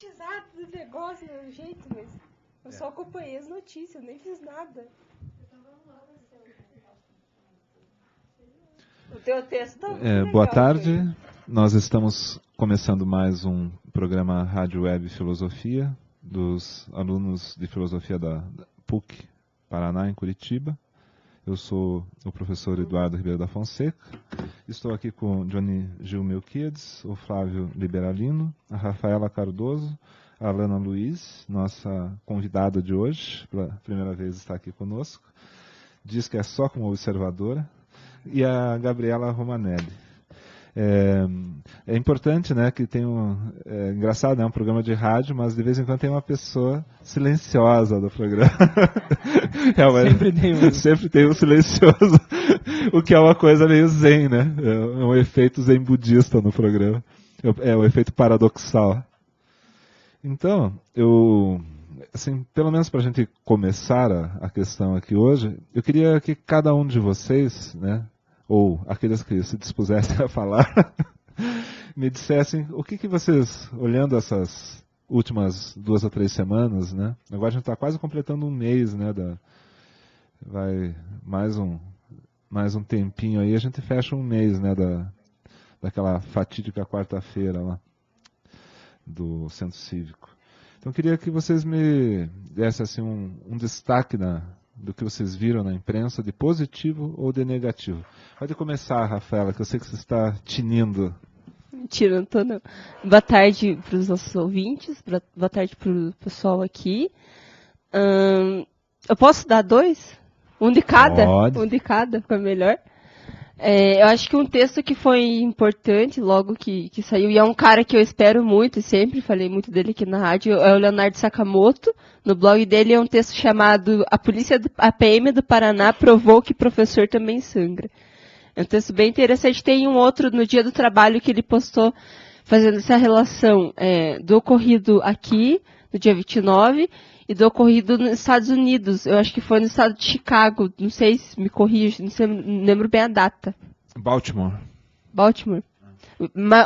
Do negócio, do jeito, mas eu só acompanhei as notícias, eu nem fiz nada. O teu texto tá muito legal, boa tarde, nós estamos começando mais um programa Rádio Web Filosofia, dos alunos de Filosofia da PUC Paraná, em Curitiba. Eu sou o professor Eduardo Ribeiro da Fonseca. Estou aqui com Johnny Gil Melquiades, o Flávio Liberalino, a Rafaela Cardoso, a Alana Luiz, nossa convidada de hoje, pela primeira vez está aqui conosco. Diz que é só como observadora. E a Gabriela Romanelli. É importante, né, que tem é engraçado, né, um programa de rádio, mas de vez em quando tem uma pessoa silenciosa do programa. Sempre tem um silencioso, o que é uma coisa meio zen, né? É um efeito zen budista no programa. É um efeito paradoxal. Então, assim, pelo menos para a gente começar a questão aqui hoje, eu queria que cada um de vocês, né, ou aqueles que se dispusessem a falar, me dissessem o que vocês, olhando essas últimas 2 ou 3 semanas, né, agora a gente está quase completando um mês, né, vai mais um tempinho aí, a gente fecha um mês, né, daquela fatídica quarta-feira lá, do Centro Cívico. Então eu queria que vocês me dessem assim, um destaque do que vocês viram na imprensa, de positivo ou de negativo. Pode começar, Rafaela, que eu sei que você está tinindo. Mentira, não tô não. Boa tarde para os nossos ouvintes, boa tarde para o pessoal aqui. Eu posso dar 2? Um de cada? Pode. Um de cada, fica melhor. Eu acho que um texto que foi importante logo que saiu, e é um cara que eu espero muito, e sempre falei muito dele aqui na rádio, é o Leonardo Sakamoto. No blog dele é um texto chamado A PM do Paraná provou que professor também sangra. É um texto bem interessante. Tem um outro no Dia do Trabalho que ele postou fazendo essa relação do ocorrido aqui, no dia 29, e do ocorrido nos Estados Unidos. Eu acho que foi no estado de Chicago. Não sei se me corrija, não lembro bem a data. Baltimore.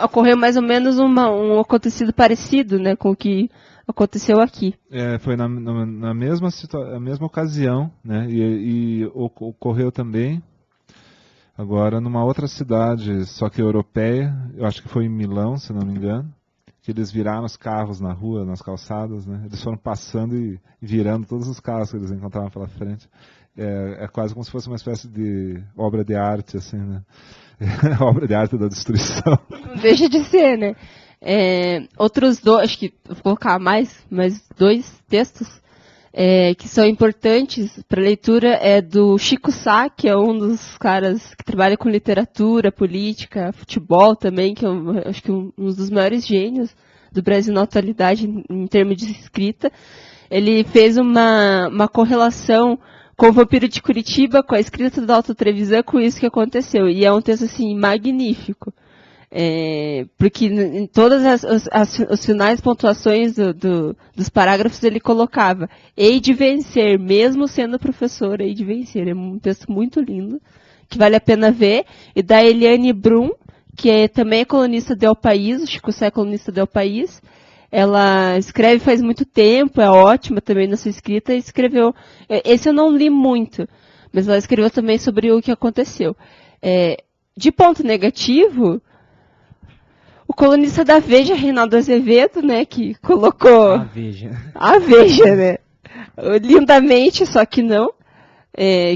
Ocorreu mais ou menos um acontecido parecido, né, com o que aconteceu aqui. Foi na mesma ocasião, né, e ocorreu também agora numa outra cidade, só que europeia, eu acho que foi em Milão, se não me engano, que eles viraram os carros na rua, nas calçadas, né? Eles foram passando e virando todos os carros que eles encontravam pela frente. É quase como se fosse uma espécie de obra de arte, assim, né? Obra de arte da destruição. Não deixa de ser, né? Outros 2, acho que vou colocar mais 2 textos que são importantes para leitura, do Chico Sá, que é um dos caras que trabalha com literatura, política, futebol também, que é acho que um dos maiores gênios do Brasil na atualidade em termos de escrita. Ele fez uma correlação com o Vampiro de Curitiba, com a escrita do Alto Trevisan, com isso que aconteceu. E é um texto assim magnífico. Porque em todas as finais pontuações dos parágrafos ele colocava: hei de vencer, mesmo sendo professor, hei de vencer. É um texto muito lindo, que vale a pena ver. E da Eliane Brum, que também é colunista do El País, o Chico Sá é colunista do El País. Ela escreve faz muito tempo, é ótima também na sua escrita, e escreveu... Esse eu não li muito, mas ela escreveu também sobre o que aconteceu. De ponto negativo... O colunista da Veja, Reinaldo Azevedo, né, que colocou... A Veja, né? Lindamente, só que não.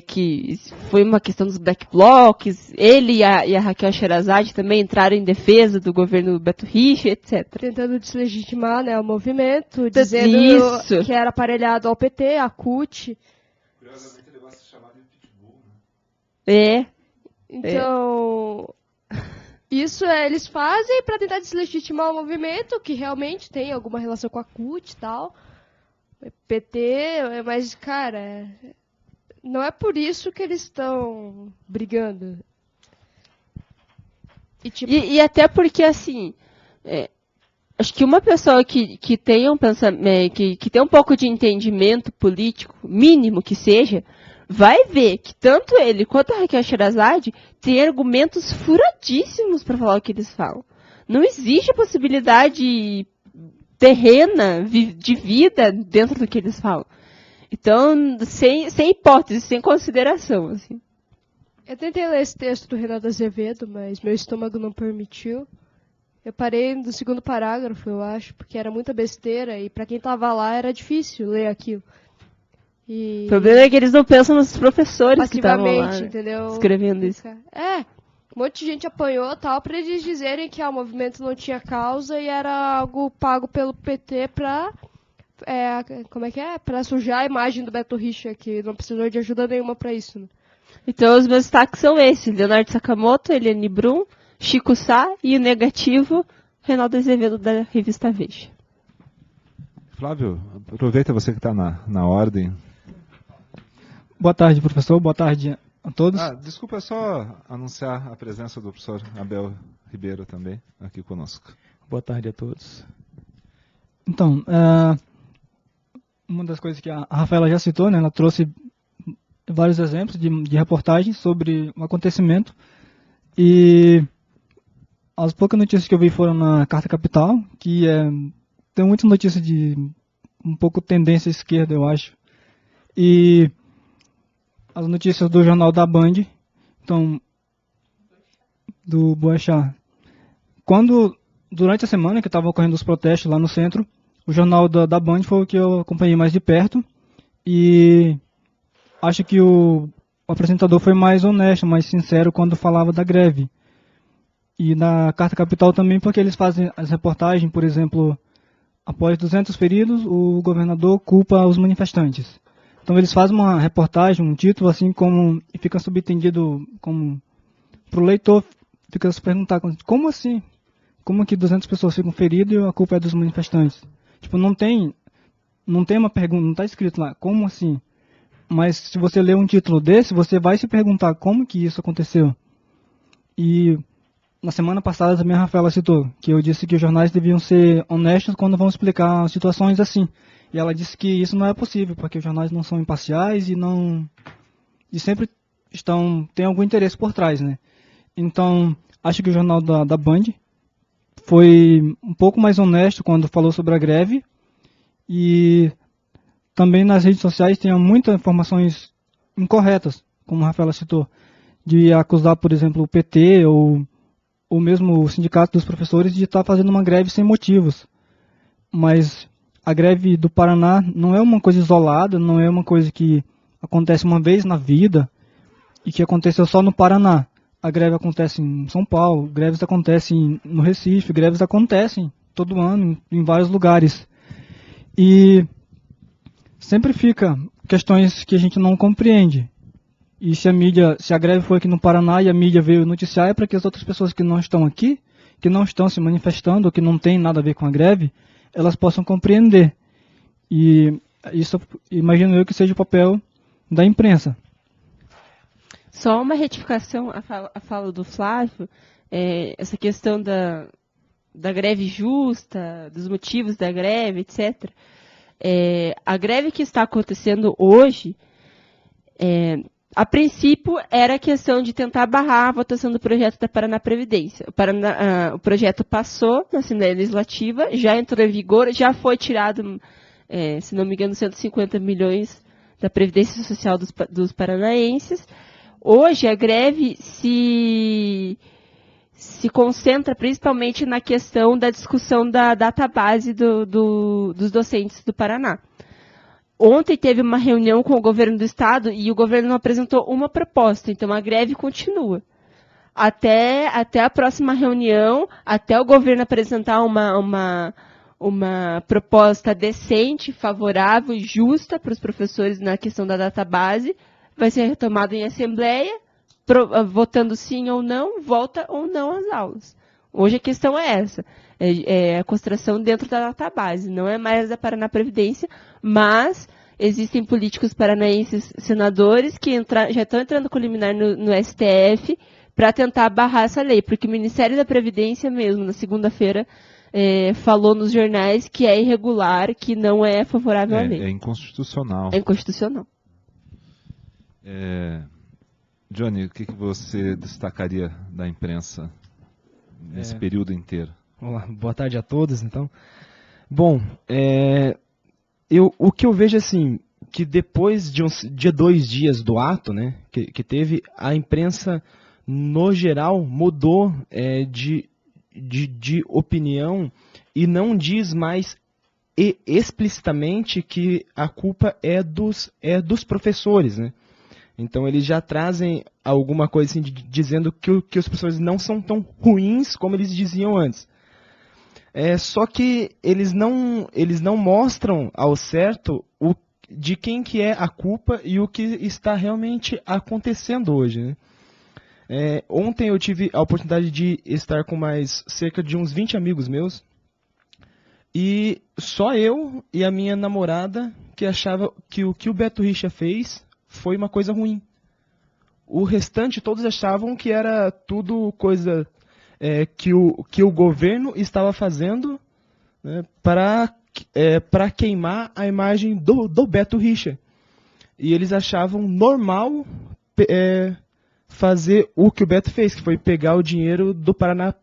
Que foi uma questão dos black blocs. Ele e a Raquel Sherazade também entraram em defesa do governo Beto Richa, etc. Tentando deslegitimar, né, o movimento, dizendo que era aparelhado ao PT, à CUT. Curiosamente ele gosta de chamar de pitbull, né? Então... Isso eles fazem para tentar deslegitimar o movimento, que realmente tem alguma relação com a CUT e tal. PT, mas, cara, não é por isso que eles estão brigando. E até porque, assim, acho que uma pessoa que tem um pensamento, que tem um pouco de entendimento político, mínimo que seja, vai ver que tanto ele quanto a Raquel Sherazade têm argumentos furadíssimos para falar o que eles falam. Não existe a possibilidade terrena de vida dentro do que eles falam. Então, sem hipótese, sem consideração, assim. Eu tentei ler esse texto do Renato Azevedo, mas meu estômago não permitiu. Eu parei no segundo parágrafo, eu acho, porque era muita besteira e pra quem tava lá era difícil ler aquilo. E... O problema é que eles não pensam nos professores que estavam lá, né, entendeu? escrevendo isso. Um monte de gente apanhou tal pra eles dizerem que o movimento não tinha causa e era algo pago pelo PT pra... pra sujar a imagem do Beto Richa, que não precisou de ajuda nenhuma pra isso, né? Então os meus destaques são esses: Leonardo Sakamoto, Eliane Brum, Chico Sá e o negativo, Reinaldo Azevedo da revista Veja. Flávio, aproveita você que está na ordem. Boa tarde, professor. Boa tarde a todos. Desculpa, só anunciar a presença do professor Abel Ribeiro também aqui conosco. Boa tarde a todos. Então, uma das coisas que a Rafaela já citou, né, ela trouxe vários exemplos de reportagens sobre o acontecimento, e as poucas notícias que eu vi foram na Carta Capital, que tem muitas notícias de um pouco tendência esquerda, eu acho, e as notícias do jornal da Band, então, do Boechat. Durante a semana que estavam ocorrendo os protestos lá no centro, o jornal da Band foi o que eu acompanhei mais de perto, e acho que o apresentador foi mais honesto, mais sincero quando falava da greve. E na Carta Capital também, porque eles fazem as reportagens, por exemplo, após 200 feridos, o governador culpa os manifestantes. Então eles fazem uma reportagem, um título assim, e fica subentendido como para o leitor, fica se perguntar, como assim? Como que 200 pessoas ficam feridas e a culpa é dos manifestantes? Tipo, não tem uma pergunta, não está escrito lá, como assim? Mas se você ler um título desse, você vai se perguntar como que isso aconteceu. E na semana passada também a Rafaela citou que eu disse que os jornais deviam ser honestos quando vão explicar situações assim. E ela disse que isso não é possível, porque os jornais não são imparciais e sempre tem algum interesse por trás, né? Então, acho que o jornal da Band foi um pouco mais honesto quando falou sobre a greve, e também nas redes sociais tem muitas informações incorretas, como a Rafaela citou, de acusar, por exemplo, o PT ou mesmo o Sindicato dos Professores de estar fazendo uma greve sem motivos. Mas a greve do Paraná não é uma coisa isolada, não é uma coisa que acontece uma vez na vida e que aconteceu só no Paraná. A greve acontece em São Paulo, greves acontecem no Recife, greves acontecem todo ano em vários lugares. E sempre fica questões que a gente não compreende. E se a greve foi aqui no Paraná e a mídia veio noticiar, é para que as outras pessoas que não estão aqui, que não estão se manifestando, ou que não tem nada a ver com a greve, elas possam compreender. E isso, imagino eu, que seja o papel da imprensa. Só uma retificação à fala do Flávio, essa questão da greve justa, dos motivos da greve, etc. A greve que está acontecendo hoje, a princípio, era a questão de tentar barrar a votação do projeto da Paraná Previdência. O projeto passou na Assembleia Legislativa, já entrou em vigor, já foi tirado, se não me engano, 150 milhões da Previdência Social dos paranaenses. Hoje, a greve se concentra principalmente na questão da discussão da database dos docentes do Paraná. Ontem teve uma reunião com o governo do estado e o governo não apresentou uma proposta, então a greve continua. Até a próxima reunião, até o governo apresentar uma proposta decente, favorável e justa para os professores na questão da database, vai ser retomado em assembleia, votando sim ou não, volta ou não às aulas. Hoje a questão é essa, a concentração dentro da database, não é mais da Paraná Previdência, mas existem políticos paranaenses, senadores, que já estão entrando com liminar no STF para tentar barrar essa lei, porque o Ministério da Previdência mesmo, na segunda-feira, falou nos jornais que é irregular, que não é favorável à lei. É inconstitucional. É inconstitucional. Johnny, o que você destacaria da imprensa nesse período inteiro? Olá, boa tarde a todos, então. Bom, o que eu vejo assim, que depois de 2 dias do ato, né, que teve, a imprensa, no geral, mudou de opinião e não diz mais explicitamente que a culpa é dos professores, né? Então eles já trazem alguma coisa assim, dizendo que os professores não são tão ruins como eles diziam antes. Só que eles não mostram ao certo de quem que é a culpa e o que está realmente acontecendo hoje, né? Ontem eu tive a oportunidade de estar com mais cerca de uns 20 amigos meus, e só eu e a minha namorada que achava que o que o Beto Richa fez foi uma coisa ruim. O restante todos achavam que era tudo coisa que o governo estava fazendo, né, para queimar a imagem do Beto Richa. E eles achavam normal fazer o que o Beto fez, que foi pegar o dinheiro do Paraná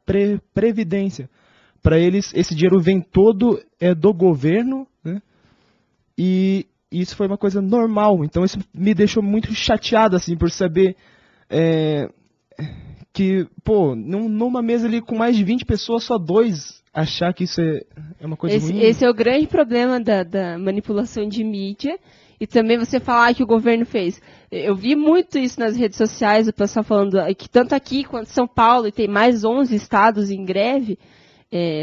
Previdência. Para eles, esse dinheiro vem todo do governo, né? E isso foi uma coisa normal. Então isso me deixou muito chateado assim, por saber que, pô, numa mesa ali com mais de 20 pessoas, só 2 achar que isso é uma coisa ruim. Esse é o grande problema da manipulação de mídia. E também você falar que o governo fez. Eu vi muito isso nas redes sociais, o pessoal falando que tanto aqui quanto em São Paulo, e tem mais 11 estados em greve,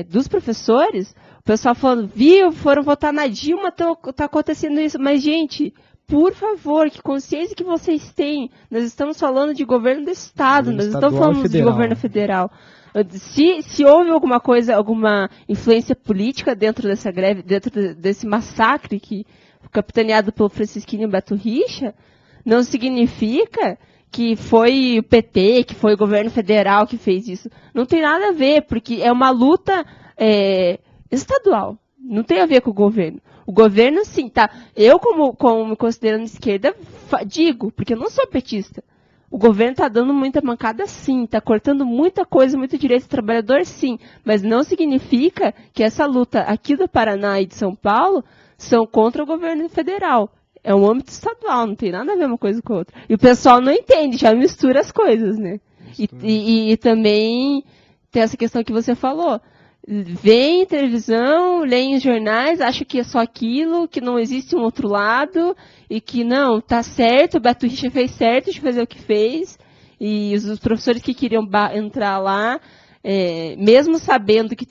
dos professores, o pessoal falando, foram votar na Dilma, tá acontecendo isso. Mas, gente, por favor, que consciência que vocês têm. Nós estamos falando de governo do Estado, nós estamos falando de governo federal. Se houve alguma coisa, alguma influência política dentro dessa greve, dentro desse massacre que capitaneado pelo Francisquinho Beto Richa, não significa que foi o PT, que foi o governo federal que fez isso. Não tem nada a ver, porque é uma luta estadual. Não tem a ver com o governo. O governo, sim, tá. Eu, como me considerando esquerda, digo, porque eu não sou petista. O governo está dando muita mancada, sim. Está cortando muita coisa, muito direito do trabalhador, sim. Mas não significa que essa luta aqui do Paraná e de São Paulo são contra o governo federal. É um âmbito estadual, não tem nada a ver uma coisa com a outra. E o pessoal não entende, já mistura as coisas, né? E também tem essa questão que você falou. Vem televisão, leem os jornais, acha que é só aquilo, que não existe um outro lado, e que não, tá certo, o Beto Richa fez certo de fazer o que fez, e os professores que queriam entrar lá, mesmo sabendo que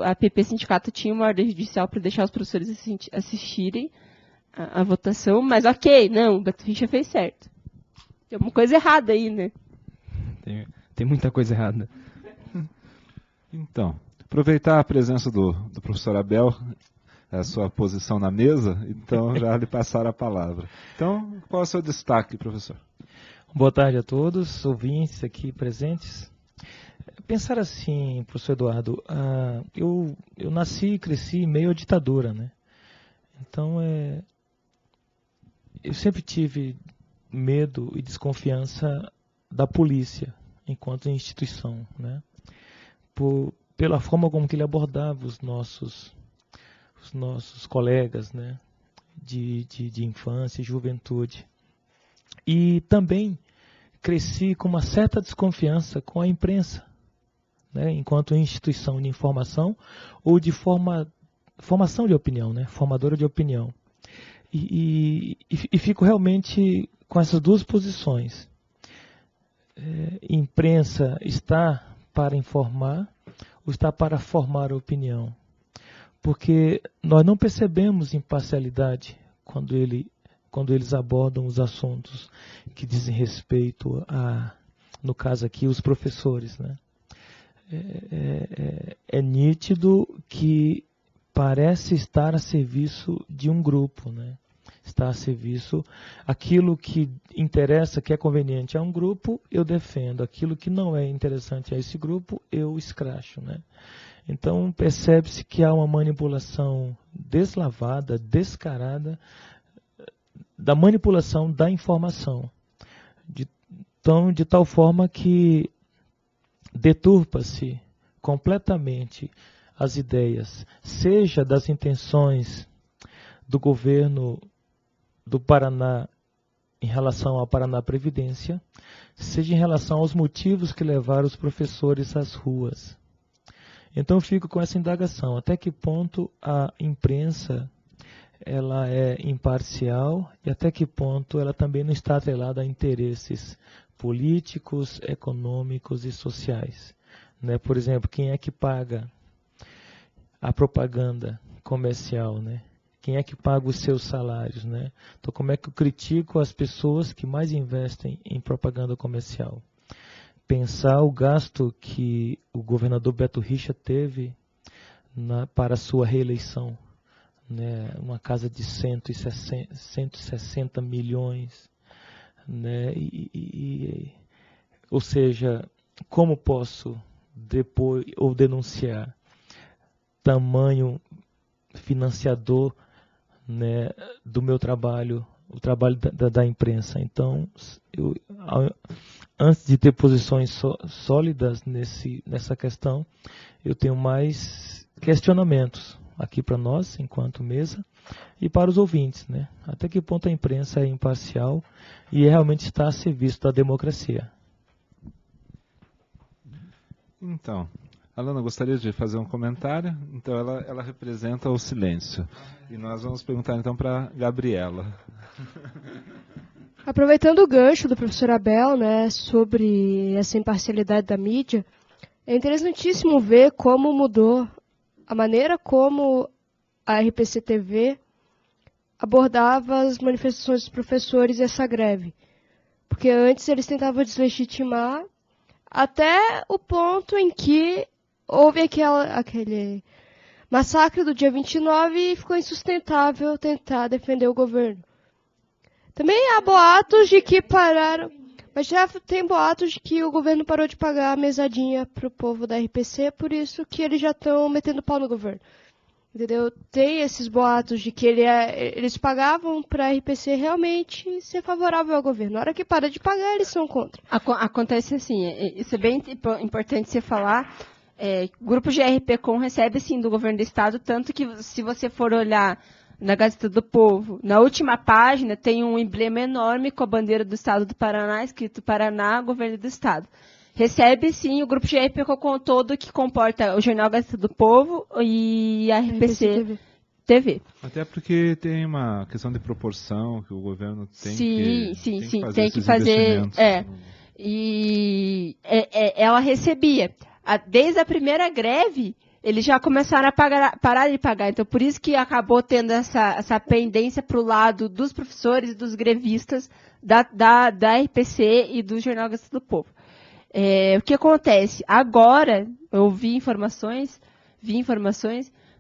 a PP Sindicato tinha uma ordem judicial para deixar os professores assistirem a votação, mas ok, não, o Beto Richa fez certo. Tem uma coisa errada aí, né? Tem muita coisa errada. Então, aproveitar a presença do professor Abel, a sua posição na mesa, então já lhe passar a palavra. Então, qual é o seu destaque, professor? Boa tarde a todos, ouvintes aqui presentes. Pensar assim, professor Eduardo, eu nasci e cresci em meio à ditadura, né? Então, eu sempre tive medo e desconfiança da polícia enquanto instituição, né? Pela forma como que ele abordava os nossos colegas, né? de infância e juventude. E também cresci com uma certa desconfiança com a imprensa, né? Enquanto instituição de informação ou de formação de opinião, né? Formadora de opinião. E fico realmente com essas duas posições. Imprensa está para informar ou está para formar a opinião? Porque nós não percebemos imparcialidade quando eles abordam os assuntos que dizem respeito no caso aqui, os professores, né? É nítido que parece estar a serviço de um grupo, né? Está a serviço, aquilo que interessa, que é conveniente a um grupo, eu defendo. Aquilo que não é interessante a esse grupo, eu escracho, né? Então, percebe-se que há uma manipulação deslavada, descarada, da manipulação da informação. De tal forma que deturpa-se completamente as ideias, seja das intenções do governo do Paraná em relação à Paraná Previdência, seja em relação aos motivos que levaram os professores às ruas. Então eu fico com essa indagação, até que ponto a imprensa ela é imparcial e até que ponto ela também não está atrelada a interesses políticos, econômicos e sociais. Né? Por exemplo, quem é que paga a propaganda comercial, né? Quem é que paga os seus salários, né? Então, como é que eu critico as pessoas que mais investem em propaganda comercial? Pensar o gasto que o governador Beto Richa teve para a sua reeleição, né? Uma casa de 160 milhões, né? Ou seja, como posso depois ou denunciar tamanho financiador, né, do meu trabalho, o trabalho da imprensa. Então, antes de ter posições sólidas nessa questão, eu tenho mais questionamentos aqui para nós, enquanto mesa, e para os ouvintes, né? Até que ponto a imprensa é imparcial e realmente está a serviço da democracia. Então, a Alana gostaria de fazer um comentário, então ela representa o silêncio. E nós vamos perguntar então para Gabriela. Aproveitando o gancho do professor Abel, né, sobre essa imparcialidade da mídia, é interessantíssimo ver como mudou a maneira como a RPC TV abordava as manifestações dos professores e essa greve. Porque antes eles tentavam deslegitimar até o ponto em que houve aquele massacre do dia 29 e ficou insustentável tentar defender o governo. Também há boatos de que pararam, mas já tem boatos de que o governo parou de pagar a mesadinha para o povo da RPC, por isso que eles já estão metendo pau no governo. Entendeu? Tem esses boatos de que eles pagavam para a RPC realmente ser favorável ao governo. Na hora que para de pagar, eles são contra. Acontece assim, isso é bem importante você falar. Grupos de RP-Com recebe sim do governo do estado, tanto que se você for olhar na Gazeta do Povo, na última página tem um emblema enorme com a bandeira do estado do Paraná, escrito Paraná, governo do estado. Recebe sim o grupo de RP-Com todo, que comporta o jornal Gazeta do Povo e a RPC TV. Até porque tem uma questão de proporção que o governo tem que fazer. E ela recebia. Desde a primeira greve, eles já começaram a parar de pagar. Então, por isso que acabou tendo essa pendência para o lado dos professores e dos grevistas da RPC e do Jornal Gazeta do Povo. O que acontece? Agora, eu vi informações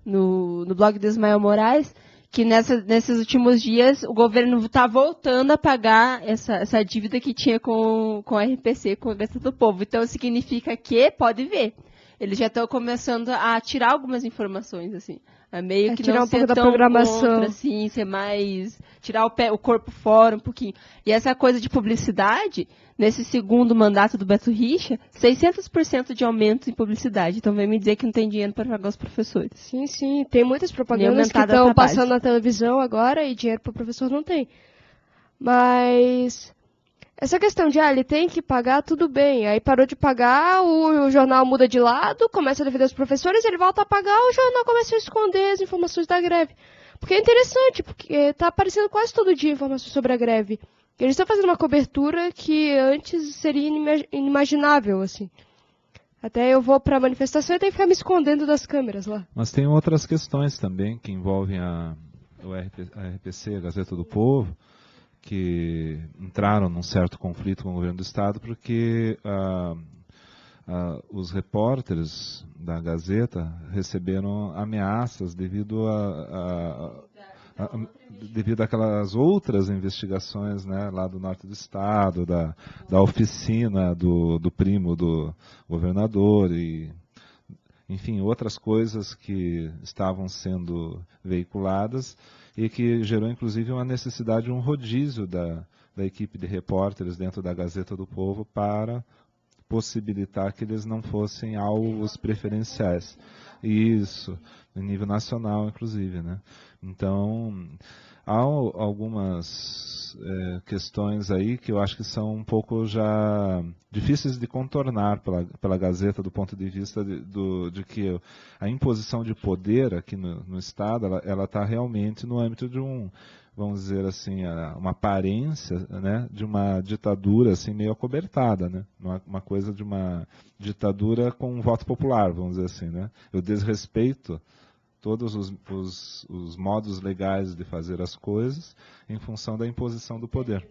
no blog do Ismael Moraes, que nesses últimos dias o governo está voltando a pagar essa dívida que tinha com a RPC, com a Gazeta do Povo. Então, significa que, pode ver, eles já estão começando a tirar algumas informações, assim. Meio que tirar não um pouco ser da tão programação. contra, assim, ser mais... tirar o corpo fora um pouquinho. E essa coisa de publicidade, nesse segundo mandato do Beto Richa, 600% de aumento em publicidade. Então vem me dizer que não tem dinheiro para pagar os professores. Sim, sim. Tem muitas propagandas que estão passando na televisão agora e dinheiro para o professor não tem. Mas essa questão de, ele tem que pagar, tudo bem. Aí parou de pagar, o jornal muda de lado, começa a defender os professores, ele volta a pagar, o jornal começa a esconder as informações da greve. Porque é interessante, porque está aparecendo quase todo dia informações sobre a greve. Eles estão fazendo uma cobertura que antes seria inimaginável, assim. Até eu vou para a manifestação e tenho que ficar me escondendo das câmeras lá. Mas tem outras questões também que envolvem a RPC, a Gazeta do Povo, que entraram num certo conflito com o governo do estado, porque os repórteres da Gazeta receberam ameaças devido àquelas outras investigações, né, lá do norte do estado, da oficina do primo do governador e, enfim, outras coisas que estavam sendo veiculadas e que gerou inclusive uma necessidade de um rodízio da equipe de repórteres dentro da Gazeta do Povo para possibilitar que eles não fossem alvos preferenciais. Isso, em nível nacional, inclusive, né? Então, há algumas questões aí que eu acho que são um pouco já difíceis de contornar pela Gazeta, do ponto de vista de que a imposição de poder aqui no Estado, ela está realmente no âmbito de vamos dizer assim, uma aparência, né, de uma ditadura assim, meio acobertada, né? Uma coisa de uma ditadura com um voto popular, vamos dizer assim, né? Eu desrespeito todos os modos legais de fazer as coisas em função da imposição do poder.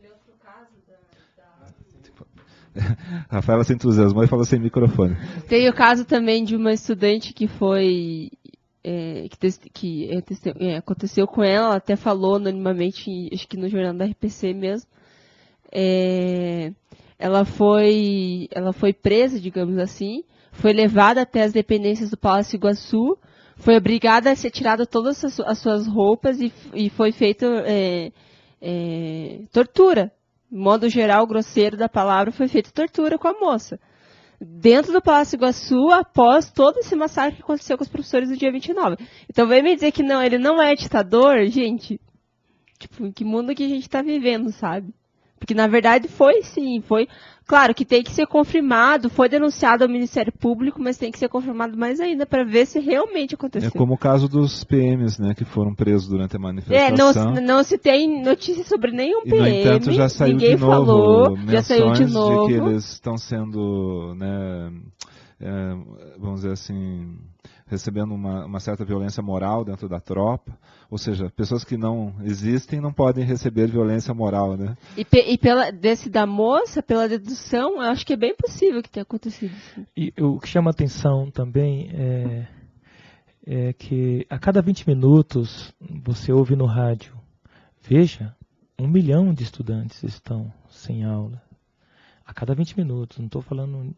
Rafaela se entusiasmou e falou sem microfone. Tem o caso também de uma estudante que aconteceu com ela até falou anonimamente, acho que no jornal da RPC mesmo. Ela foi presa, digamos assim, foi levada até as dependências do Palácio Iguaçu, foi obrigada a ser tirada todas as suas roupas e foi feita tortura. De modo geral, grosseiro da palavra, foi feita tortura com a moça. Dentro do Palácio Iguaçu, após todo esse massacre que aconteceu com os professores no dia 29. Então, vem me dizer que não, ele não é ditador, gente. Tipo, em que mundo que a gente está vivendo, sabe? Porque, na verdade, foi sim, foi. Claro que tem que ser confirmado, foi denunciado ao Ministério Público, mas tem que ser confirmado mais ainda para ver se realmente aconteceu. É como o caso dos PMs, né, que foram presos durante a manifestação. Não se tem notícia sobre nenhum PM. E, no entanto, já saiu ninguém de novo falou, menções já saiu de novo. que eles estão sendo, né, vamos dizer assim, recebendo uma certa violência moral dentro da tropa. Ou seja, pessoas que não existem não podem receber violência moral, né? E da moça, pela dedução, eu acho que é bem possível que tenha acontecido. Sim. E o que chama atenção também é que a cada 20 minutos você ouve no rádio, veja, 1 milhão de estudantes estão sem aula. A cada 20 minutos, não estou falando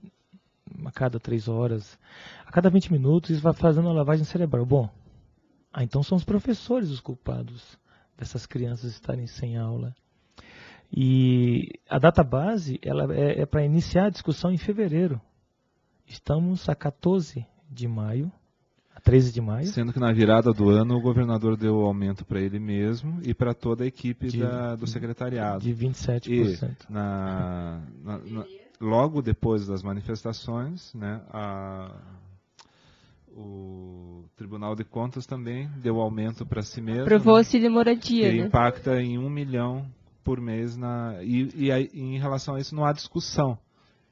a cada 3 horas. A cada 20 minutos isso vai fazendo uma lavagem cerebral. Bom, então são os professores os culpados dessas crianças estarem sem aula. E a database ela é para iniciar a discussão em fevereiro. Estamos a 14 de maio, a 13 de maio. Sendo que na virada do ano o governador deu aumento para ele mesmo e para toda a equipe do secretariado. De 27%. E logo depois das manifestações, né, o Tribunal de Contas também deu aumento para si mesmo. Aprovou o auxílio moradia, que né? impacta em 1 milhão por mês. E em relação a isso não há discussão.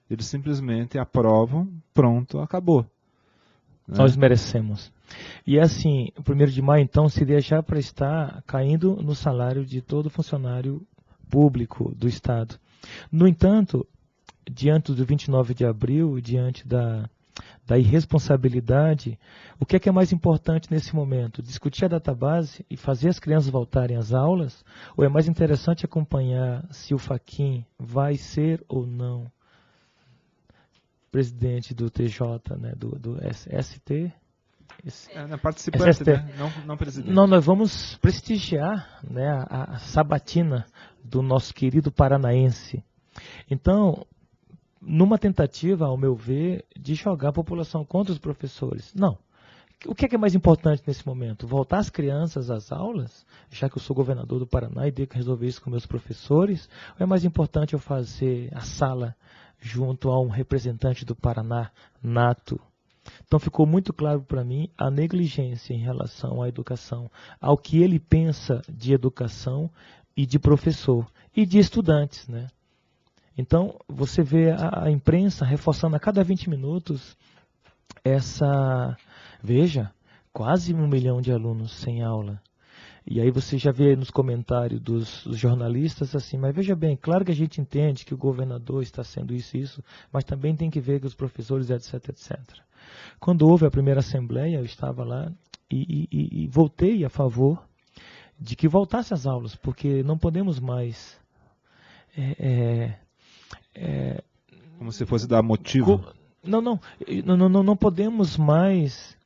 Eles simplesmente aprovam, pronto, acabou. Né? Nós merecemos. E assim, o 1º de maio, então, seria já para estar caindo no salário de todo funcionário público do Estado. No entanto, diante do 29 de abril, diante da irresponsabilidade, o que é mais importante nesse momento? Discutir a database e fazer as crianças voltarem às aulas? Ou é mais interessante acompanhar se o Fachin vai ser ou não presidente do TJ, né, do ST? Participante, ST. né? Não presidente. Não, nós vamos prestigiar, né, a sabatina do nosso querido paranaense. Então, numa tentativa, ao meu ver, de jogar a população contra os professores. Não. O que é mais importante nesse momento? Voltar as crianças às aulas, já que eu sou governador do Paraná e tenho que resolver isso com meus professores? Ou é mais importante eu fazer a sala junto a um representante do Paraná nato? Então ficou muito claro para mim a negligência em relação à educação, ao que ele pensa de educação e de professor e de estudantes, né? Então, você vê a imprensa reforçando a cada 20 minutos veja, quase 1 milhão de alunos sem aula. E aí você já vê nos comentários dos jornalistas assim, mas veja bem, claro que a gente entende que o governador está sendo isso, mas também tem que ver que os professores, etc, etc. Quando houve a primeira assembleia, eu estava lá e votei a favor de que voltasse às aulas, porque não podemos mais... Como se fosse dar motivo. Não podemos mais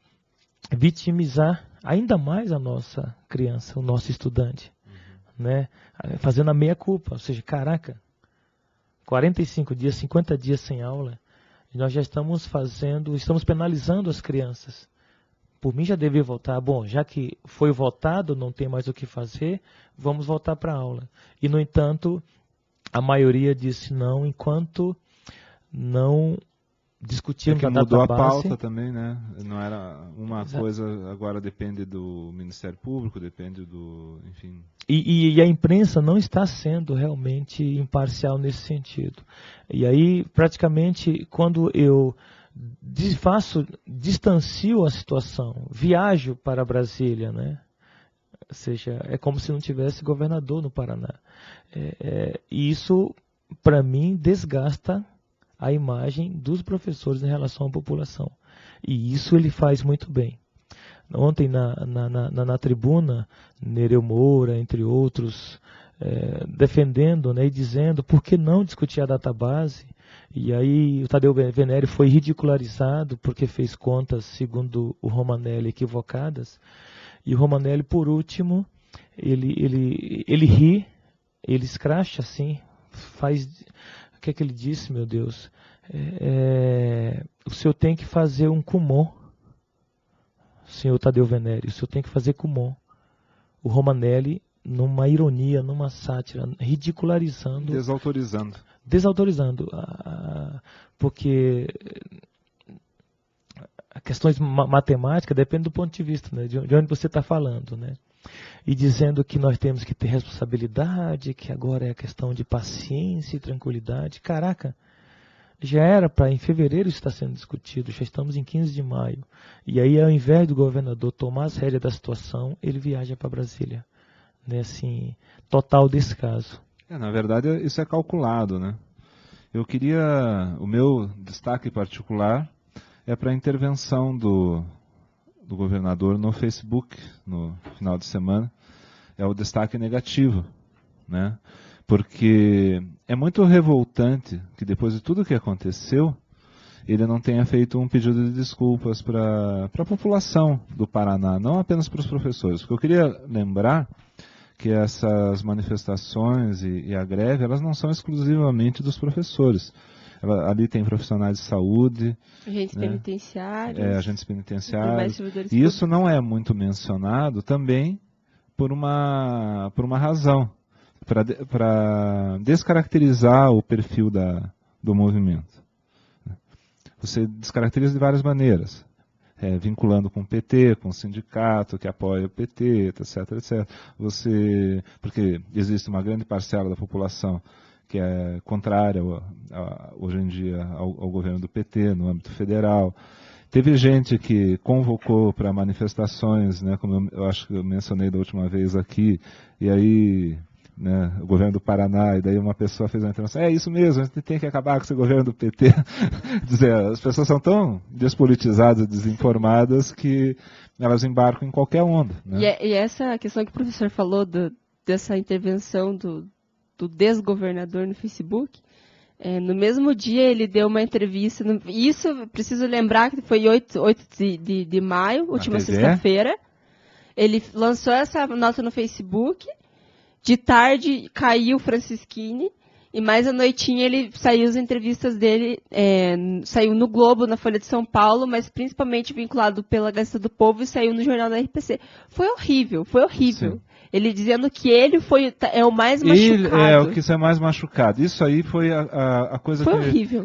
vitimizar ainda mais a nossa criança, o nosso estudante, né? Fazendo a meia-culpa, ou seja, caraca, 45 dias, 50 dias sem aula, e nós já estamos penalizando as crianças por mim já deveria voltar. Bom, já que foi votado, não tem mais o que fazer, vamos voltar para a aula. E, no entanto, a maioria disse não, enquanto não discutirmos que a mudou a database. pauta também, né? Não era uma Exato. coisa, agora depende do Ministério Público, depende do, enfim. E a imprensa não está sendo realmente imparcial nesse sentido. E aí, praticamente, quando eu distancio a situação, viajo para Brasília, né? Ou seja, é como se não tivesse governador no Paraná. E isso, para mim, desgasta a imagem dos professores em relação à população. E isso ele faz muito bem. Ontem, na tribuna, Nereu Moura, entre outros, defendendo, né, e dizendo por que não discutir a database. E aí o Tadeu Venere foi ridicularizado porque fez contas, segundo o Romanelli, equivocadas. E o Romanelli, por último, ele ri, ele escracha assim, faz... O que é que ele disse, meu Deus? O senhor tem que fazer um Kumon, senhor Tadeu Venere, o senhor tem que fazer Kumon. O Romanelli, numa ironia, numa sátira, ridicularizando... Desautorizando. Porque a questões matemáticas depende do ponto de vista, né, de onde você está falando, né? E dizendo que nós temos que ter responsabilidade, que agora é a questão de paciência e tranquilidade. Caraca, já era para em fevereiro isso estar sendo discutido, já estamos em 15 de maio. E aí, ao invés do governador tomar as rédeas da situação, ele viaja para Brasília. Né, assim, total descaso. Na verdade, isso é calculado, né? O meu destaque particular é para a intervenção do governador no Facebook, no final de semana. É o destaque negativo, né? Porque é muito revoltante que depois de tudo que aconteceu, ele não tenha feito um pedido de desculpas para a população do Paraná, não apenas para os professores. Porque eu queria lembrar que essas manifestações e a greve, elas não são exclusivamente dos professores. Ali tem profissionais de saúde, agentes penitenciários, agentes penitenciários. E isso não é muito mencionado também por uma razão, para descaracterizar o perfil do movimento. Você descaracteriza de várias maneiras. Vinculando com o PT, com o sindicato que apoia o PT, etc, etc. Porque existe uma grande parcela da população que é contrária hoje em dia ao governo do PT no âmbito federal. Teve gente que convocou para manifestações, né, como eu acho que eu mencionei da última vez aqui, e aí, né, o governo do Paraná, e daí uma pessoa fez uma intervenção, é isso mesmo, a gente tem que acabar com esse governo do PT. Dizer, as pessoas são tão despolitizadas e desinformadas que elas embarcam em qualquer onda. Né? E essa questão que o professor falou dessa intervenção do desgovernador no Facebook, no mesmo dia ele deu uma entrevista, isso preciso lembrar que foi 8 de maio, última sexta-feira, ele lançou essa nota no Facebook. De tarde caiu o Francisquini e mais à noitinha ele saiu as entrevistas dele, saiu no Globo, na Folha de São Paulo, mas principalmente vinculado pela Gazeta do Povo e saiu no Jornal da RPC. Foi horrível. Sim. Ele dizendo que ele é o mais machucado. Ele é o que é mais machucado. Isso aí foi a coisa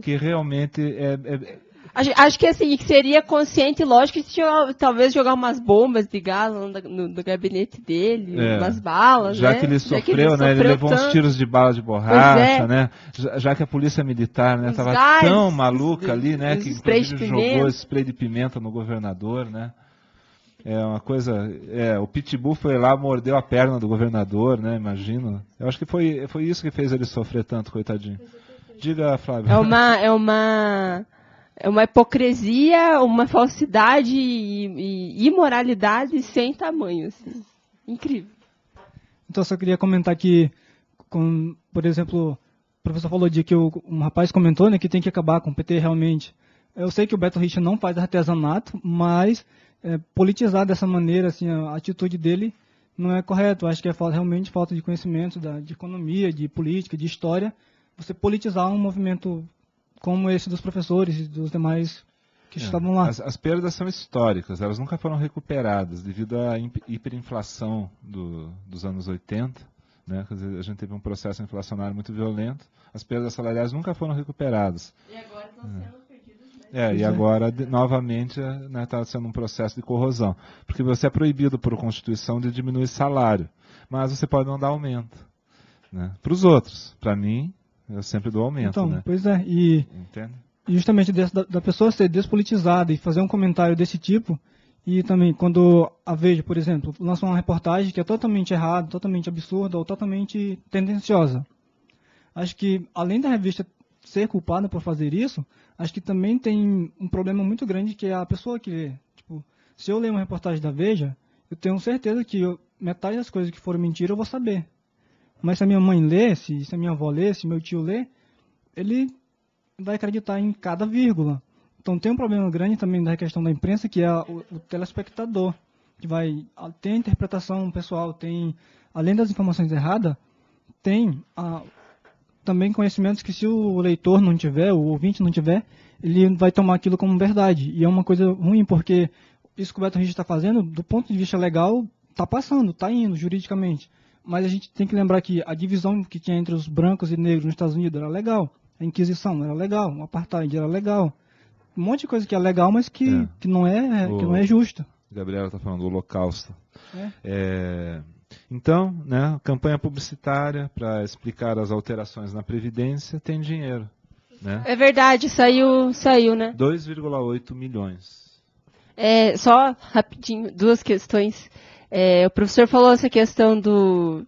que realmente Acho que assim, que seria consciente e lógico que talvez jogar umas bombas de gás no gabinete dele, umas balas, já, né? Que ele sofreu, né? Ele levou uns tiros de bala de borracha, né? Já que a polícia militar, né, estava tão maluca ali, né? Que inclusive jogou spray de pimenta no governador, né? É uma coisa... o Pitbull foi lá, mordeu a perna do governador, né? Imagino. Eu acho que foi isso que fez ele sofrer tanto, coitadinho. Diga, Flávio. É uma hipocrisia, uma falsidade e imoralidade sem tamanho, assim. Incrível. Então, eu só queria comentar que, por exemplo, o professor falou de que um rapaz comentou, né, que tem que acabar com o PT realmente. Eu sei que o Beto Richa não faz artesanato, mas politizar dessa maneira, assim, a atitude dele não é correto. Eu acho que é realmente falta de conhecimento de economia, de política, de história. Você politizar um movimento como esse dos professores e dos demais que estavam lá. As perdas são históricas, elas nunca foram recuperadas devido à hiperinflação dos anos 80. Né? Quer dizer, a gente teve um processo inflacionário muito violento, as perdas salariais nunca foram recuperadas. E agora estão sendo perdidas, E agora, novamente, está sendo um processo de corrosão. Porque você é proibido por Constituição de diminuir salário, mas você pode não dar aumento. Né? Para os outros, para mim, eu sempre dou aumento. Então, né? pois é, e justamente da pessoa ser despolitizada e fazer um comentário desse tipo, e também quando a Veja, por exemplo, lança uma reportagem que é totalmente errada, totalmente absurda ou totalmente tendenciosa. Acho que, além da revista ser culpada por fazer isso, acho que também tem um problema muito grande que é a pessoa que lê. Tipo, se eu ler uma reportagem da Veja, eu tenho certeza que metade das coisas que foram mentira eu vou saber. Mas se a minha mãe lê, se a minha avó lê, se meu tio lê, ele vai acreditar em cada vírgula. Então tem um problema grande também da questão da imprensa, que é o telespectador, que vai ter a interpretação pessoal, tem, além das informações erradas, tem também conhecimentos que se o leitor não tiver, o ouvinte não tiver, ele vai tomar aquilo como verdade. E é uma coisa ruim, porque isso que o Beto Rich está fazendo, do ponto de vista legal, está passando, está indo juridicamente. Mas a gente tem que lembrar que a divisão que tinha entre os brancos e negros nos Estados Unidos era legal, a Inquisição era legal, o Apartheid era legal. Um monte de coisa que é legal, mas que não é justa. Gabriela está falando do Holocausto. Então, né, campanha publicitária para explicar as alterações na Previdência tem dinheiro. Né? É verdade, saiu, né? 2,8 milhões. Só rapidinho, duas questões. O professor falou essa questão do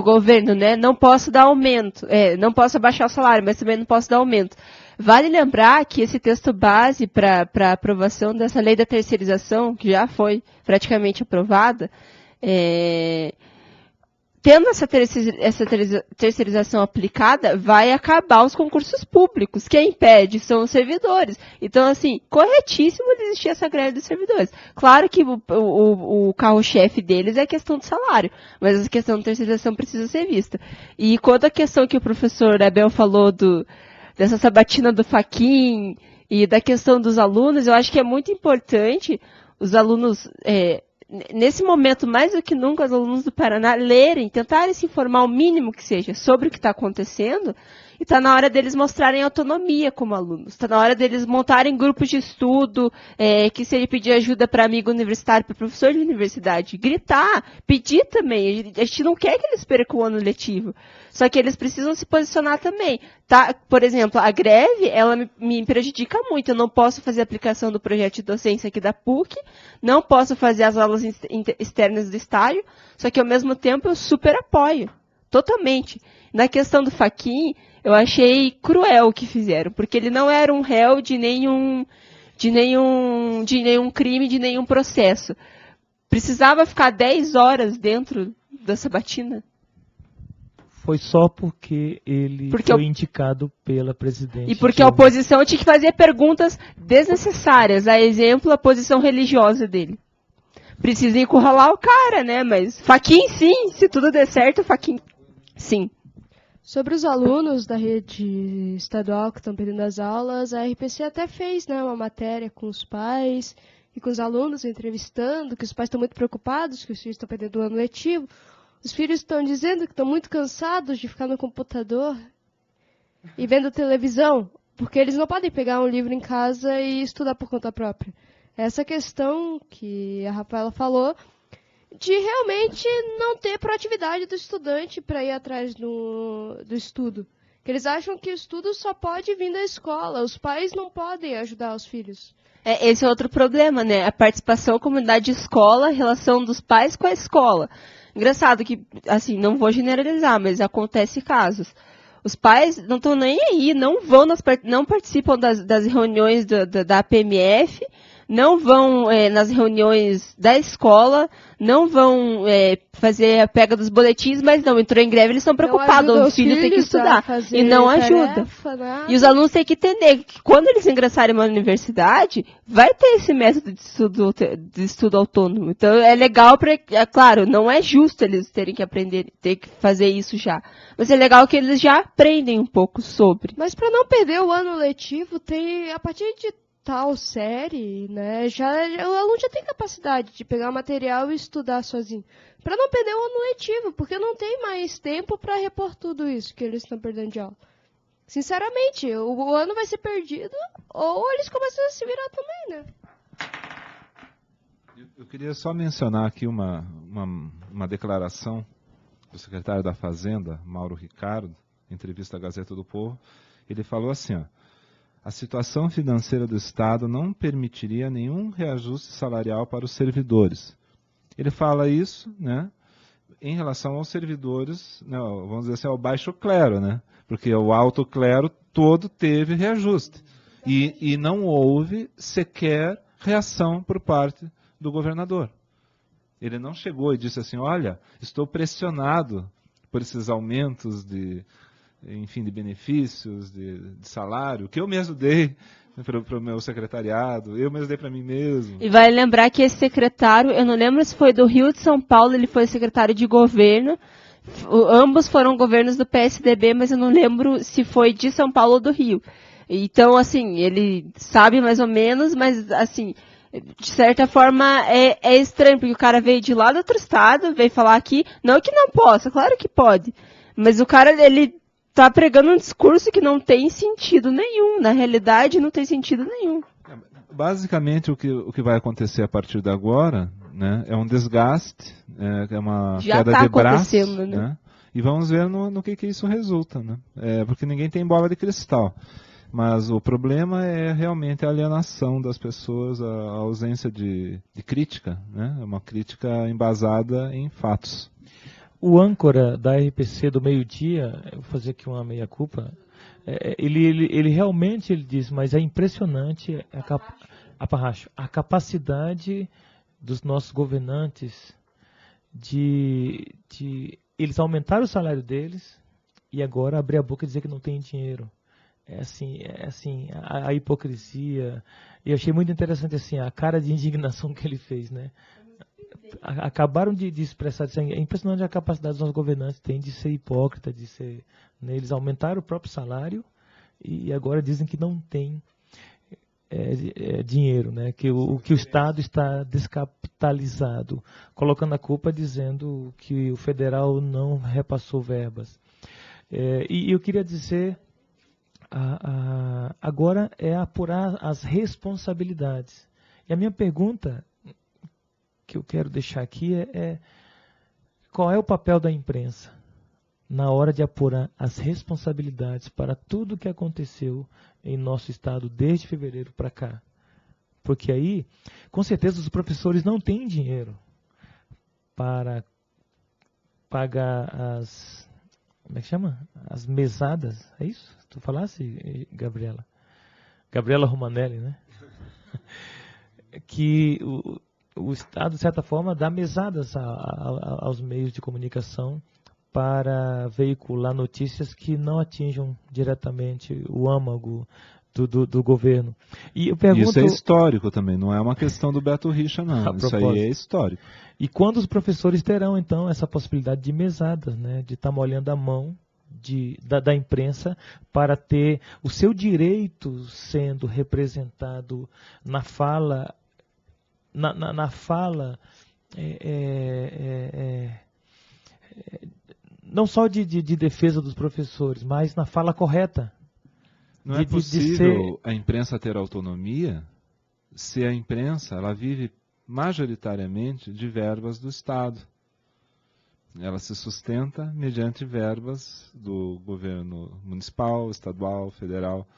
governo, né? Não posso dar aumento, não posso abaixar o salário, mas também não posso dar aumento. Vale lembrar que esse texto base para a aprovação dessa lei da terceirização, que já foi praticamente aprovada, tendo essa terceirização aplicada, vai acabar os concursos públicos. Quem impede são os servidores. Então, assim, corretíssimo existir essa greve dos servidores. Claro que o carro-chefe deles é a questão do salário, mas a questão da terceirização precisa ser vista. E quanto à questão que o professor Abel falou dessa sabatina do Fachin e da questão dos alunos, eu acho que é muito importante os alunos... nesse momento, mais do que nunca, os alunos do Paraná lerem, tentarem se informar o mínimo que seja sobre o que está acontecendo, e está na hora deles mostrarem autonomia como alunos. Está na hora deles montarem grupos de estudo, que se ele pedir ajuda para amigo universitário, para professor de universidade, gritar, pedir também. A gente não quer que eles percam o ano letivo. Só que eles precisam se posicionar também. Tá? Por exemplo, a greve, ela me prejudica muito. Eu não posso fazer a aplicação do projeto de docência aqui da PUC, não posso fazer as aulas externas do estágio, só que ao mesmo tempo eu super apoio. Totalmente. Na questão do Fachin, eu achei cruel o que fizeram, porque ele não era um réu de nenhum crime, de nenhum processo. Precisava ficar 10 horas dentro da sabatina? Foi só porque ele foi indicado pela presidente. E porque a oposição tinha que fazer perguntas desnecessárias, a exemplo, a posição religiosa dele. Precisa encurralar o cara, né? Mas Fachin, sim, se tudo der certo, Fachin, sim. Sobre os alunos da rede estadual que estão perdendo as aulas, a RPC até fez, né, uma matéria com os pais e com os alunos entrevistando, que os pais estão muito preocupados, que os filhos estão perdendo o ano letivo. Os filhos estão dizendo que estão muito cansados de ficar no computador e vendo televisão, porque eles não podem pegar um livro em casa e estudar por conta própria. Essa questão que a Rafaela falou, de realmente não ter proatividade do estudante para ir atrás do estudo. Que eles acham que o estudo só pode vir da escola, os pais não podem ajudar os filhos. Esse é outro problema, né? A participação comunidade escola, a relação dos pais com a escola. Engraçado que, assim, não vou generalizar, mas acontece casos. Os pais não estão nem aí, não participam das reuniões da APMF, não vão nas reuniões da escola, não vão fazer a pega dos boletins, mas não, entrou em greve, eles estão preocupados, o filho tem que estudar. E não ajuda. E os alunos têm que entender que quando eles ingressarem na universidade, vai ter esse método de estudo autônomo. Então é legal, claro, não é justo eles terem que aprender, ter que fazer isso já. Mas é legal que eles já aprendem um pouco sobre. Mas para não perder o ano letivo, tem a partir de tal série, né, o aluno já tem capacidade de pegar o material e estudar sozinho. Para não perder o ano letivo, porque não tem mais tempo para repor tudo isso que eles estão perdendo de aula. Sinceramente, o ano vai ser perdido ou eles começam a se virar também, né? Eu queria só mencionar aqui uma declaração do secretário da Fazenda, Mauro Ricardo, em entrevista à Gazeta do Povo. Ele falou assim, ó: a situação financeira do Estado não permitiria nenhum reajuste salarial para os servidores. Ele fala isso, né, em relação aos servidores, né, vamos dizer assim, ao baixo clero, né, porque o alto clero todo teve reajuste. E não houve sequer reação por parte do governador. Ele não chegou e disse assim, olha, estou pressionado por esses aumentos de benefícios, de salário, que eu mesmo dei para o meu secretariado, eu mesmo dei para mim mesmo. E vai lembrar que esse secretário, eu não lembro se foi do Rio ou de São Paulo, ele foi secretário de governo, ambos foram governos do PSDB, mas eu não lembro se foi de São Paulo ou do Rio. Então, assim, ele sabe mais ou menos, mas, assim, de certa forma é estranho, porque o cara veio de lá do outro estado, veio falar aqui, não que não possa, claro que pode, mas o cara, ele tá pregando um discurso que não tem sentido nenhum. Na realidade, não tem sentido nenhum. Basicamente, o que vai acontecer a partir de agora, né, é um desgaste, é uma já queda tá de braço, né? E vamos ver no que isso resulta, né? Porque ninguém tem bola de cristal. Mas o problema é realmente a alienação das pessoas, a ausência de crítica, né? É uma crítica embasada em fatos. O âncora da RPC do meio-dia, eu vou fazer aqui uma meia-culpa, ele realmente diz, mas é impressionante a capacidade dos nossos governantes de eles aumentaram o salário deles e agora abrir a boca e dizer que não tem dinheiro. É assim, a hipocrisia. E eu achei muito interessante assim, a cara de indignação que ele fez, né? Acabaram de expressar, é impressionante a capacidade dos nossos governantes têm de ser hipócrita, de ser, né, eles aumentaram o próprio salário e agora dizem que não tem dinheiro, né, que o Estado está descapitalizado, colocando a culpa dizendo que o federal não repassou verbas. E eu queria dizer, agora é apurar as responsabilidades. E a minha pergunta que eu quero deixar aqui qual é o papel da imprensa na hora de apurar as responsabilidades para tudo que aconteceu em nosso estado desde fevereiro para cá. Porque aí, com certeza, os professores não têm dinheiro para pagar como é que chama? As mesadas, é isso? Tu falasse, Gabriela? Gabriela Romanelli, né? Que o Estado, de certa forma, dá mesadas aos meios de comunicação para veicular notícias que não atinjam diretamente o âmago do governo. E eu pergunto, isso é histórico também, não é uma questão do Beto Richa, não. Isso aí é histórico. E quando os professores terão, então, essa possibilidade de mesadas, né, de estar molhando a mão da imprensa para ter o seu direito sendo representado na fala não só de defesa dos professores, mas na fala correta. Não é possível a imprensa ter autonomia se a imprensa ela vive majoritariamente de verbas do Estado. Ela se sustenta mediante verbas do governo municipal, estadual, federal,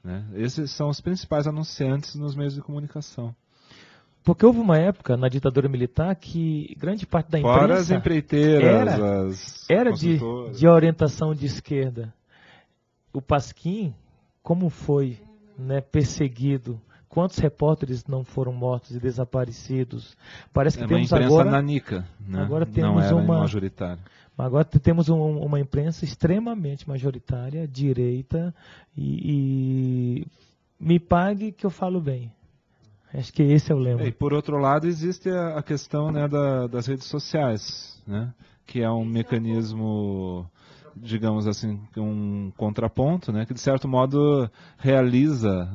né? Esses são os principais anunciantes nos meios de comunicação. Porque houve uma época na ditadura militar que grande parte da imprensa fora as empreiteiras, era de orientação de esquerda. O Pasquim, como foi, né, perseguido Quantos repórteres não foram mortos e desaparecidos? Parece que É uma temos imprensa agora... nanica, né? Agora Não temos era uma... majoritária. Agora temos uma imprensa extremamente majoritária, direita, e me pague que eu falo bem. Acho que esse é o lema. E por outro lado, existe a questão, né, das redes sociais, né, que é um mecanismo, digamos assim, um contraponto, né, que de certo modo realiza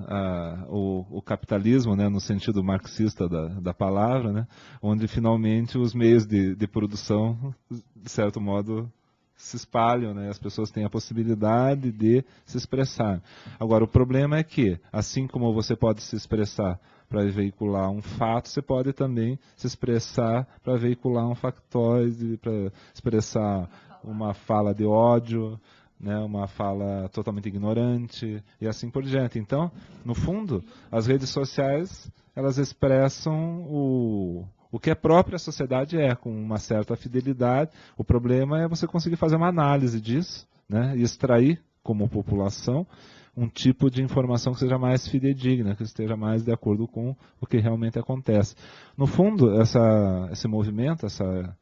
o capitalismo, né, no sentido marxista da palavra, né, onde finalmente os meios de produção, de certo modo, se espalham, né, as pessoas têm a possibilidade de se expressar. Agora, o problema é que, assim como você pode se expressar para veicular um fato, você pode também se expressar para veicular um factoide, para expressar uma fala de ódio, né, uma fala totalmente ignorante e assim por diante. Então, no fundo, as redes sociais, elas expressam o que a própria sociedade é, com uma certa fidelidade. O problema é você conseguir fazer uma análise disso, né, e extrair, como população, um tipo de informação que seja mais fidedigna, que esteja mais de acordo com o que realmente acontece. No fundo, esse movimento, essa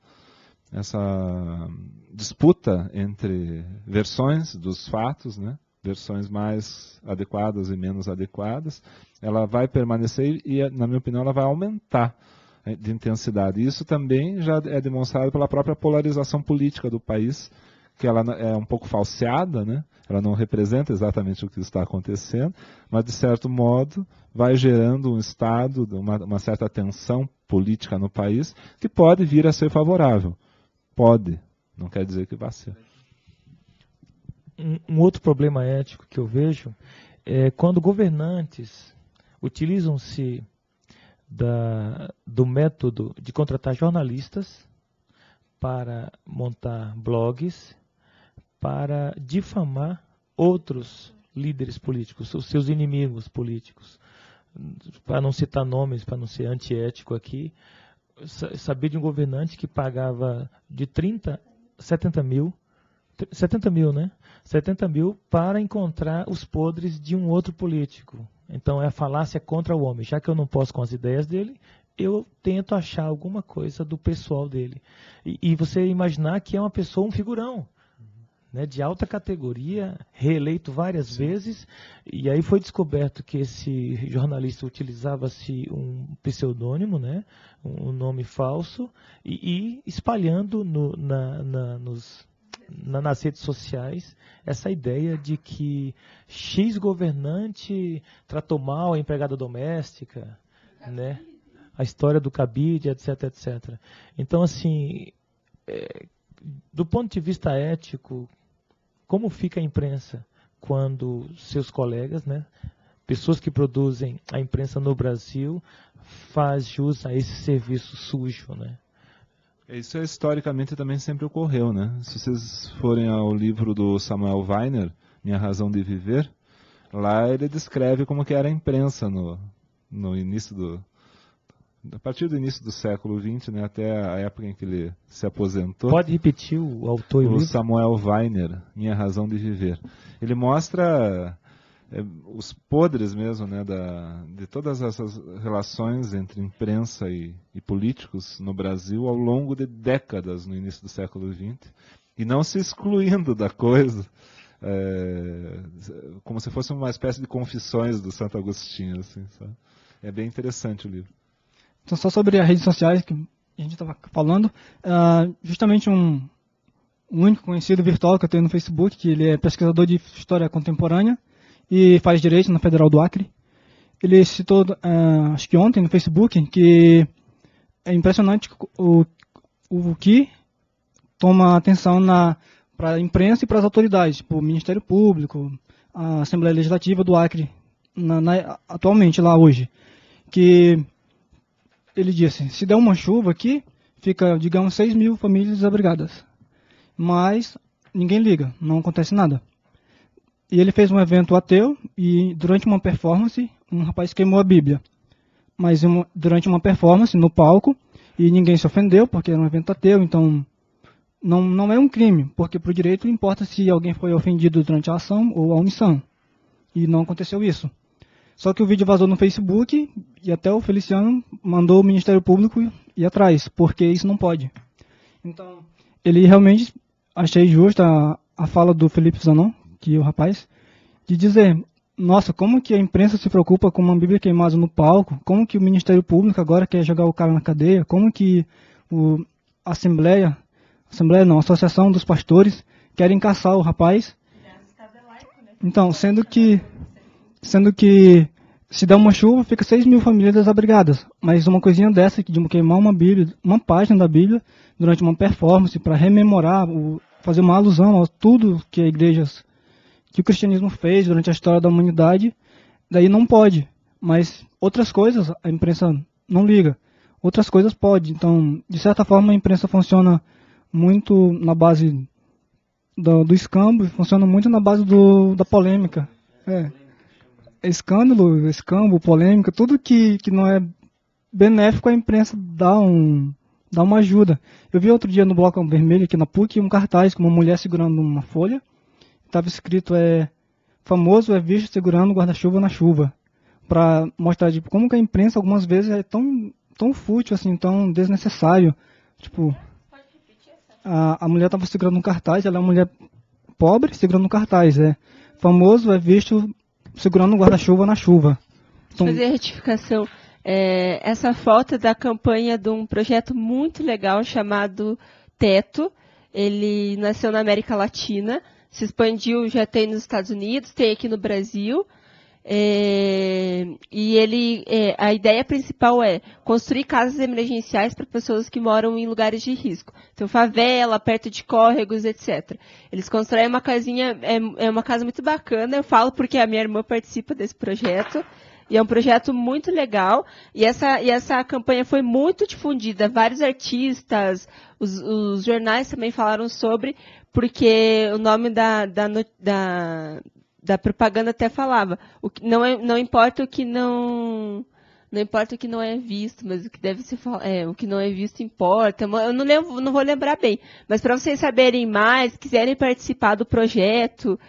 disputa entre versões dos fatos, né, versões mais adequadas e menos adequadas, ela vai permanecer e, na minha opinião, ela vai aumentar de intensidade. Isso também já é demonstrado pela própria polarização política do país, que ela é um pouco falseada, né? Ela não representa exatamente o que está acontecendo, mas de certo modo vai gerando um estado, uma certa tensão política no país, que pode vir a ser favorável. Pode, não quer dizer que vai ser. Um outro problema ético que eu vejo é quando governantes utilizam-se do método de contratar jornalistas para montar blogs, para difamar outros líderes políticos, os seus inimigos políticos. Para não citar nomes, para não ser antiético aqui, sabia de um governante que pagava de 70 mil, né? 70 mil para encontrar os podres de um outro político. Então é a falácia contra o homem. Já que eu não posso com as ideias dele, eu tento achar alguma coisa do pessoal dele. E você imaginar que é uma pessoa, um figurão, né, de alta categoria, reeleito várias vezes, e aí foi descoberto que esse jornalista utilizava-se um pseudônimo, né, um nome falso, e espalhando nas redes sociais essa ideia de que X governante tratou mal a empregada doméstica, né, a história do cabide, etc, etc. Então, assim, do ponto de vista ético, como fica a imprensa quando seus colegas, né, pessoas que produzem a imprensa no Brasil, faz jus a esse serviço sujo, né? Isso historicamente também sempre ocorreu, né? Se vocês forem ao livro do Samuel Weiner, Minha Razão de Viver, lá ele descreve como que era a imprensa no início a partir do início do século XX, né, até a época em que ele se aposentou. Pode repetir o autor e o livro? Samuel Weiner, Minha Razão de Viver. Ele mostra os podres mesmo, né, de todas essas relações entre imprensa e políticos no Brasil ao longo de décadas no início do século XX, e não se excluindo da coisa, como se fosse uma espécie de confissões do Santo Agostinho. Assim, sabe? É bem interessante o livro. Então, só sobre as redes sociais que a gente estava falando, justamente um único conhecido virtual que eu tenho no Facebook, que ele é pesquisador de história contemporânea e faz direito na Federal do Acre. Ele citou, acho que ontem no Facebook, que é impressionante o que toma atenção para a imprensa e para as autoridades, tipo o Ministério Público, a Assembleia Legislativa do Acre, atualmente lá hoje, que ele disse, se der uma chuva aqui, fica, digamos, 6 mil famílias desabrigadas. Mas ninguém liga, não acontece nada. E ele fez um evento ateu e durante uma performance, um rapaz queimou a Bíblia. Mas durante uma performance no palco, e ninguém se ofendeu, porque era um evento ateu, então não é um crime, porque para o direito importa se alguém foi ofendido durante a ação ou a omissão. E não aconteceu isso. Só que o vídeo vazou no Facebook e até o Feliciano mandou o Ministério Público ir atrás, porque isso não pode. Então, ele realmente, achei justa a fala do Felipe Zanon, que é o rapaz, de dizer, nossa, como que a imprensa se preocupa com uma Bíblia queimada no palco, como que o Ministério Público agora quer jogar o cara na cadeia, como que a Associação dos Pastores querem caçar o rapaz. Então, sendo que se der uma chuva, fica 6 mil famílias desabrigadas. Mas uma coisinha dessa, de queimar uma Bíblia, uma página da Bíblia, durante uma performance, para rememorar, fazer uma alusão a tudo que que o cristianismo fez durante a história da humanidade, daí não pode. Mas outras coisas a imprensa não liga. Outras coisas pode. Então, de certa forma, a imprensa funciona muito na base do escambo, funciona muito na base da polêmica. Escândalo, escambo, polêmica, tudo que não é benéfico, a imprensa dá uma ajuda. Eu vi outro dia no Bloco Vermelho, aqui na PUC, um cartaz com uma mulher segurando uma folha. Estava escrito, famoso é visto segurando guarda-chuva na chuva. Para mostrar como que a imprensa algumas vezes é tão fútil, assim, tão desnecessário. Tipo, a mulher estava segurando um cartaz, ela é uma mulher pobre segurando um cartaz. Famoso é visto segurando um guarda-chuva na chuva. Então, fazer a retificação. Essa foto é da campanha de um projeto muito legal chamado Teto. Ele nasceu na América Latina, se expandiu, já tem nos Estados Unidos, tem aqui no Brasil. E a ideia principal é construir casas emergenciais para pessoas que moram em lugares de risco. Então, favela, perto de córregos, etc. Eles constroem uma casinha, é uma casa muito bacana, eu falo porque a minha irmã participa desse projeto, e é um projeto muito legal, e essa campanha foi muito difundida, vários artistas, os jornais também falaram sobre, porque o nome da propaganda até falava, não importa o que não importa o que não é visto, mas o que deve ser o que não é visto importa. Eu não vou lembrar bem, mas para vocês saberem mais, quiserem participar do projeto,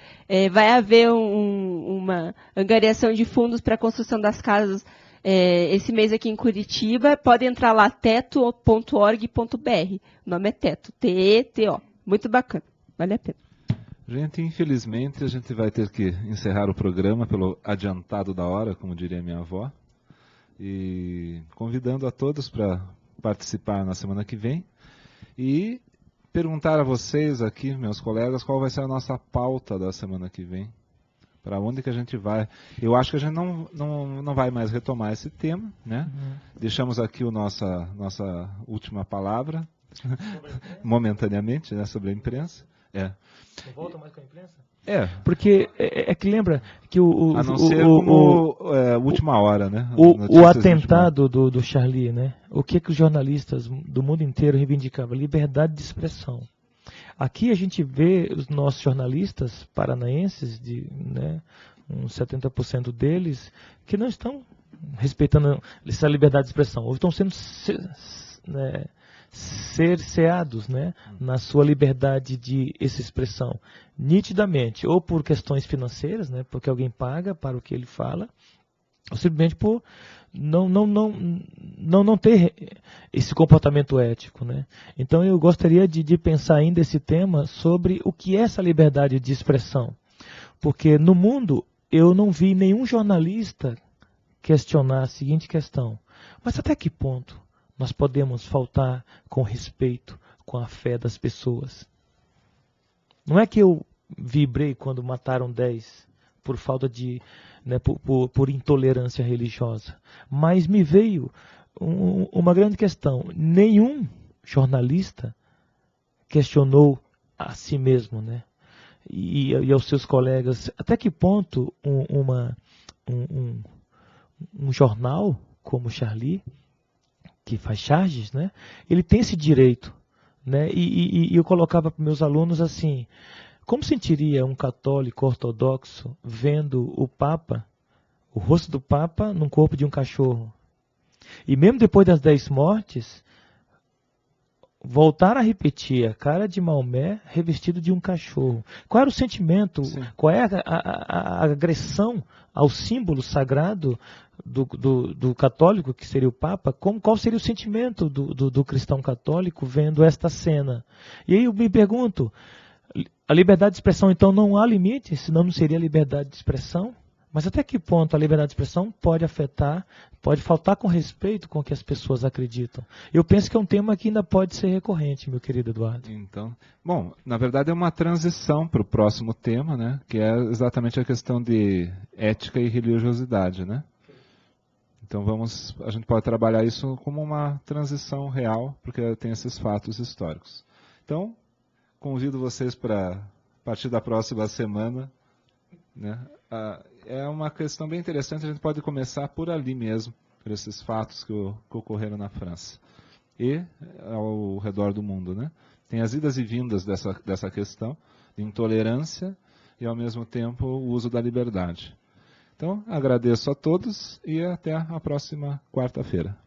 vai haver uma angariação de fundos para a construção das casas esse mês aqui em Curitiba. Pode entrar lá, teto.org.br. O nome é Teto, T-E-T-O. Muito bacana, vale a pena. Gente, infelizmente a gente vai ter que encerrar o programa pelo adiantado da hora, como diria minha avó, e convidando a todos para participar na semana que vem e perguntar a vocês aqui, meus colegas, qual vai ser a nossa pauta da semana que vem, para onde que a gente vai. Eu acho que a gente não vai mais retomar esse tema, né? Deixamos aqui nossa última palavra, momentaneamente, né, sobre a imprensa. Não volta mais com a imprensa? Porque é que lembra que a não ser como última hora, né? O atentado do Charlie, né? O que os jornalistas do mundo inteiro reivindicavam? Liberdade de expressão. Aqui a gente vê os nossos jornalistas paranaenses, uns 70% deles, que não estão respeitando essa liberdade de expressão, ou estão sendo cerceados, na sua liberdade de essa expressão, nitidamente, ou por questões financeiras, porque alguém paga para o que ele fala, ou simplesmente por não ter esse comportamento ético, Então eu gostaria de pensar ainda esse tema sobre o que é essa liberdade de expressão, porque no mundo eu não vi nenhum jornalista questionar a seguinte questão: mas até que ponto nós podemos faltar com respeito com a fé das pessoas? Não é que eu vibrei quando mataram 10 por falta de, por intolerância religiosa, mas me veio uma grande questão. Nenhum jornalista questionou a si mesmo, e aos seus colegas, até que ponto um jornal como o Charlie, que faz charges, ele tem esse direito, e eu colocava para meus alunos assim: como sentiria um católico ortodoxo vendo o Papa, o rosto do Papa num corpo de um cachorro? E mesmo depois das 10 mortes, voltar a repetir a cara de Maomé revestido de um cachorro. Qual era o sentimento? Sim. Qual é a agressão ao símbolo sagrado do católico, que seria o Papa? Qual seria o sentimento do cristão católico vendo esta cena? E aí eu me pergunto, a liberdade de expressão então não há limite, senão não seria liberdade de expressão? Mas até que ponto a liberdade de expressão pode afetar, pode faltar com respeito com o que as pessoas acreditam? Eu penso que é um tema que ainda pode ser recorrente, meu querido Eduardo. Então, bom, na verdade é uma transição para o próximo tema, né? Que é exatamente a questão de ética e religiosidade, né? Então a gente pode trabalhar isso como uma transição real, porque tem esses fatos históricos. Então, convido vocês para, a partir da próxima semana, né? É uma questão bem interessante, a gente pode começar por ali mesmo, por esses fatos que ocorreram na França e ao redor do mundo, né? Tem as idas e vindas dessa questão de intolerância e, ao mesmo tempo, o uso da liberdade. Então, agradeço a todos e até a próxima quarta-feira.